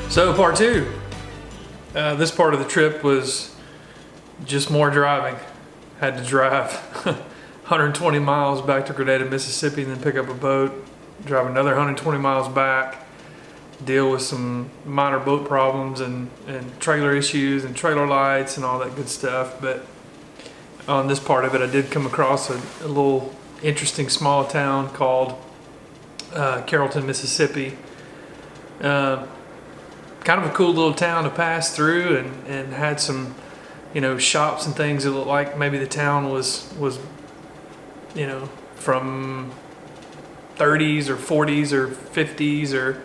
So part two. This part of the trip was just more driving. Had to drive 120 miles back to Grenada, Mississippi, and then pick up a boat, drive another 120 miles back, deal with some minor boat problems and trailer issues and trailer lights and all that good stuff. But on this part of it, I did come across a little interesting small town called Carrolton, Mississippi. Kind of a cool little town to pass through, and had some, shops and things that looked like maybe the town was from 30s or 40s or 50s, or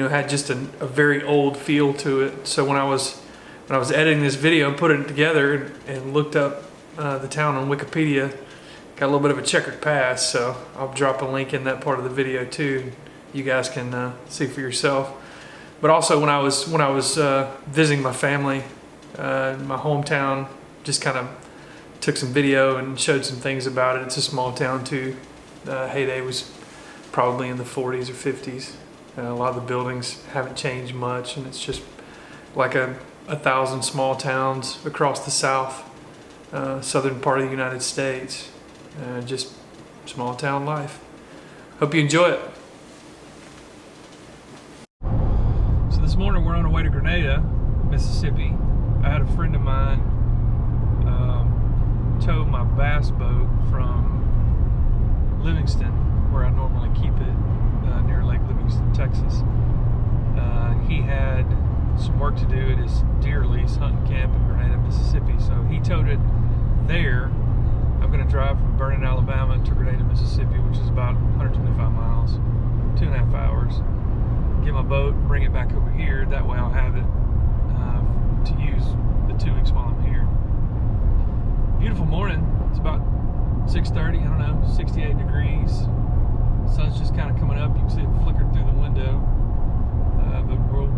had just a very old feel to it. So when I was editing this video and putting it together and looked up the town on Wikipedia, got a little bit of a checkered past. So I'll drop a link in that part of the video too. You guys can see for yourself. But also when I was visiting my family in my hometown, just kind of took some video and showed some things about it. It's a small town too. Heyday was probably in the 40s or 50s. A lot of the buildings haven't changed much, and it's just like a 1,000 small towns across the southern part of the United States. Just small town life. Hope you enjoy it. So this morning we're on our way to Grenada, Mississippi. I had a friend of mine tow my bass boat from Livingston, where I normally keep it, near Lake Livingston, Texas. He had some work to do at his deer lease hunting camp in Grenada, Mississippi, so he towed it there. I'm going to drive from Vernon, Alabama to Grenada, Mississippi, which is about 125 miles, 2.5 hours. Get my boat, bring it back over here. That way I'll have it to use the 2 weeks while I'm here. Beautiful morning. It's about 6:30, I don't know, 68 degrees. Sun's just kind of coming up. You can see it flickering through the window. But we'll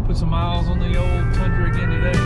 put some miles on the old Tundra again today.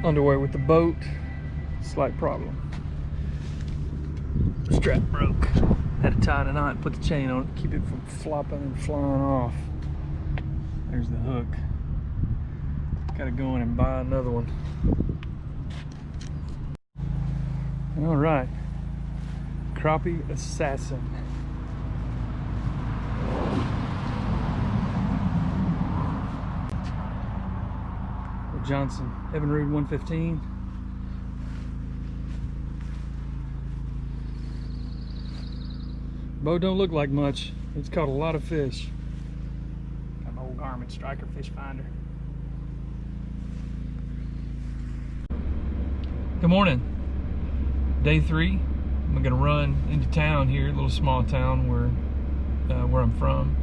underway with the boat. Slight problem. Strap broke. Had to tie it a knot, put the chain on it, keep it from flopping and flying off. There's the hook. Gotta go in and buy another one. All right, crappie assassin. Johnson, Evan Rood 115. Boat don't look like much. It's caught a lot of fish. Got my old Garmin Striker fish finder. Good morning. Day 3. I'm gonna run into town here, a little small town where I'm from,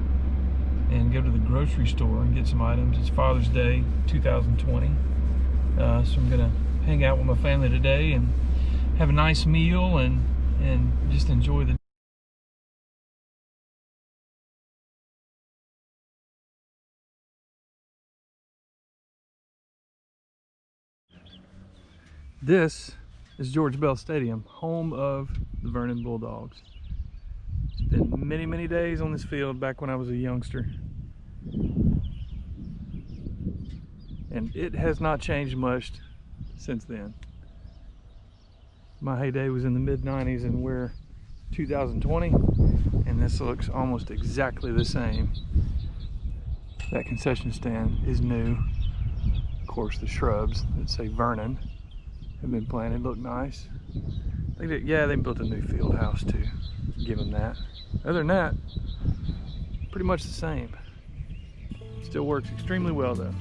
and go to the grocery store and get some items. It's Father's Day 2020. So I'm gonna hang out with my family today and have a nice meal and just enjoy the This is George Bell Stadium, home of the Vernon Bulldogs. Spent many, many days on this field back when I was a youngster. And it has not changed much since then. My heyday was in the mid-90s and we're 2020, and this looks almost exactly the same. That concession stand is new. Of course, the shrubs that say Vernon have been planted look nice. They built a new field house too. Give them that. Other than that, pretty much the same. Still works extremely well though.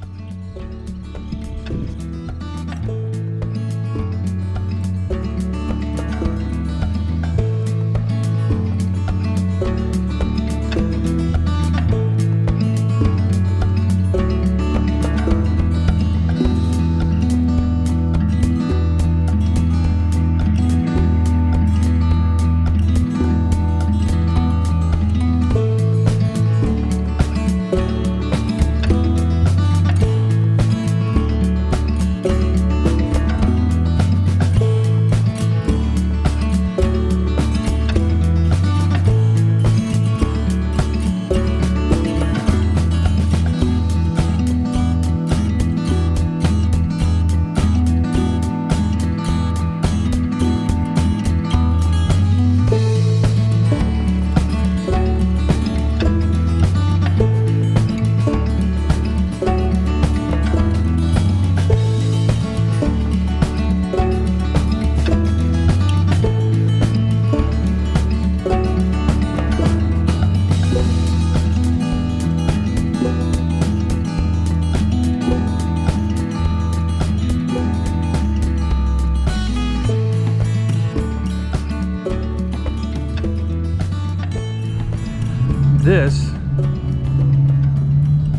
This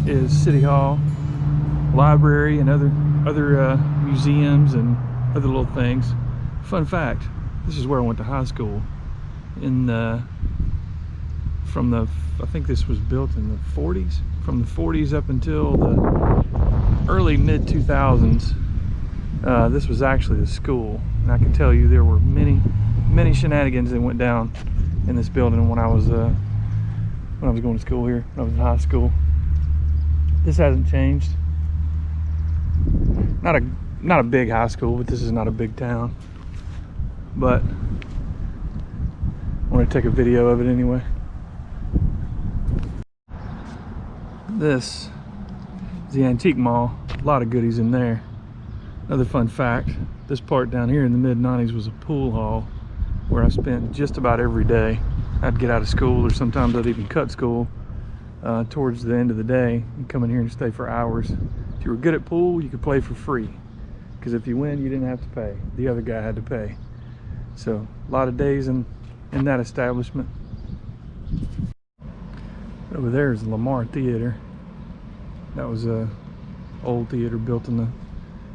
is City Hall, library, and other museums and other little things. Fun fact: this is where I went to high school. I think this was built in the 40s. From the 40s up until the early mid 2000s, this was actually the school. And I can tell you there were many shenanigans that went down in this building when I was going to school here, when I was in high school. This hasn't changed. Not a big high school, but this is not a big town. But I want to take a video of it anyway. This is the antique mall. A lot of goodies in there. Another fun fact, this part down here in the mid-90s was a pool hall where I spent just about every day. I'd get out of school, or sometimes I'd even cut school towards the end of the day and come in here and stay for hours. If you were good at pool, you could play for free, because if you win, you didn't have to pay. The other guy had to pay. So a lot of days in that establishment. Over there is the Lamar Theater. That was a old theater built in the,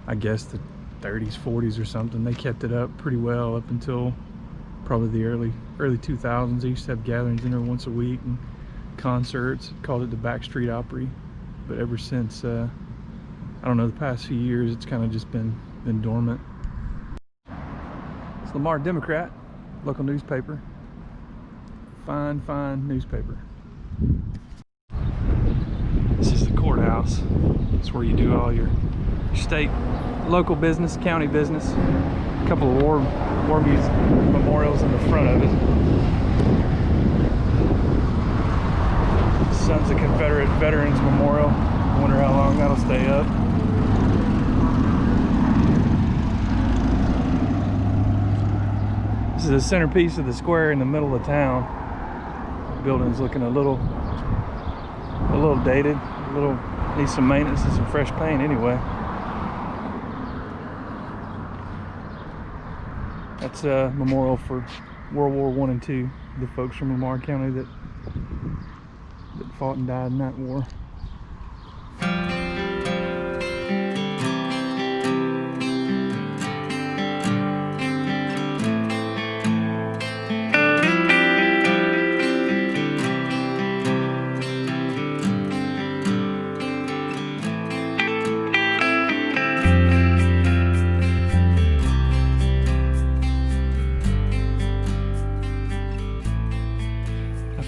I guess, the 30s, 40s or something. They kept it up pretty well up until probably the early 2000s. They used to have gatherings in there once a week and concerts. Called it the Backstreet Opry. But ever since, I don't know, the past few years, it's kind of just been been dormant. It's Lamar Democrat, local newspaper. Fine, fine newspaper. This is the courthouse. It's where you do all your state, local business, county business. A couple of war memorials in the front of it. Sons of Confederate Veterans Memorial. I wonder how long that'll stay up. This is the centerpiece of the square in the middle of town. The building's looking a little dated, needs some maintenance and some fresh paint anyway. That's a memorial for World War I and II, the folks from Lamar County that fought and died in that war.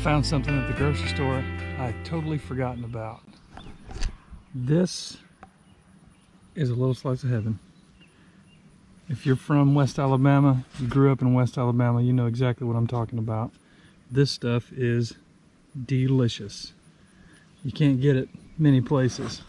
Found something at the grocery store I had totally forgotten about. This is a little slice of heaven. If you're from West Alabama, you grew up in West Alabama, you know exactly what I'm talking about. This stuff is delicious. You can't get it many places.